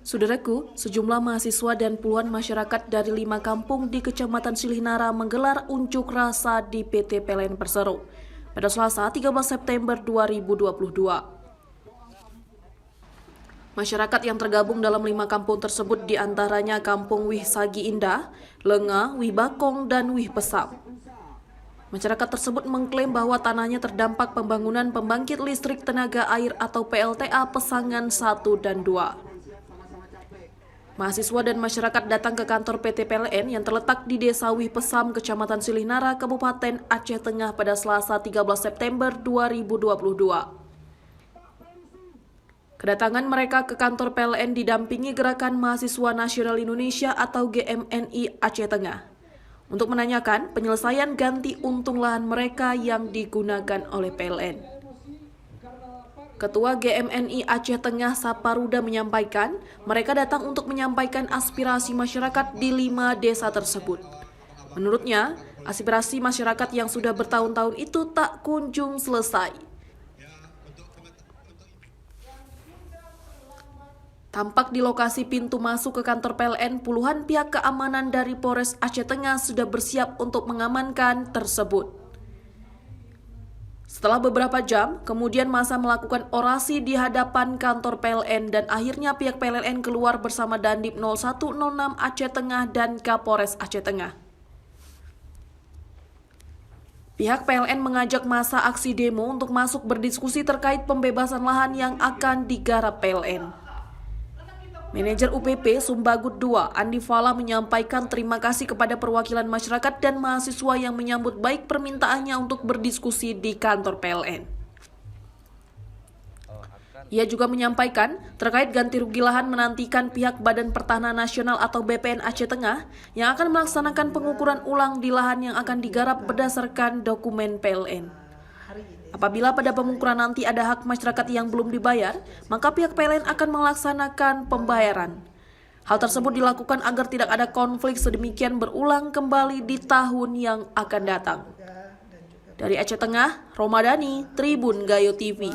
Saudaraku, sejumlah mahasiswa dan puluhan masyarakat dari 5 kampung di Kecamatan Silihnara menggelar unjuk rasa di PT PLN Persero pada Selasa 13 September 2022. Masyarakat yang tergabung dalam 5 kampung tersebut diantaranya Kampung Wih Sagi Indah, Lenga, Wih Bakong, dan Wih Pesam. Masyarakat tersebut mengklaim bahwa tanahnya terdampak pembangunan pembangkit listrik tenaga air atau PLTA Pesangan 1 dan 2. Mahasiswa dan masyarakat datang ke kantor PT PLN yang terletak di Desa Wih Pesam, Kecamatan Silihnara, Kabupaten Aceh Tengah pada Selasa 13 September 2022. Kedatangan mereka ke kantor PLN didampingi Gerakan Mahasiswa Nasional Indonesia atau GMNI Aceh Tengah untuk menanyakan penyelesaian ganti untung lahan mereka yang digunakan oleh PLN. Ketua GMNI Aceh Tengah Saparuda menyampaikan, mereka datang untuk menyampaikan aspirasi masyarakat di 5 desa tersebut. Menurutnya, aspirasi masyarakat yang sudah bertahun-tahun itu tak kunjung selesai. Tampak di lokasi pintu masuk ke kantor PLN, puluhan pihak keamanan dari Polres Aceh Tengah sudah bersiap untuk mengamankan tersebut. Setelah beberapa jam, kemudian massa melakukan orasi di hadapan kantor PLN dan akhirnya pihak PLN keluar bersama Dandim 0106 Aceh Tengah dan Kapolres Aceh Tengah. Pihak PLN mengajak massa aksi demo untuk masuk berdiskusi terkait pembebasan lahan yang akan digarap PLN. Manajer UPP Sumbagut II, Andi Fala menyampaikan terima kasih kepada perwakilan masyarakat dan mahasiswa yang menyambut baik permintaannya untuk berdiskusi di kantor PLN. Ia juga menyampaikan terkait ganti rugi lahan menantikan pihak Badan Pertanahan Nasional atau BPN Aceh Tengah yang akan melaksanakan pengukuran ulang di lahan yang akan digarap berdasarkan dokumen PLN. Apabila pada pengukuran nanti ada hak masyarakat yang belum dibayar, maka pihak PLN akan melaksanakan pembayaran. Hal tersebut dilakukan agar tidak ada konflik sedemikian berulang kembali di tahun yang akan datang. Dari Aceh Tengah, Romadani, Tribun Gayo TV.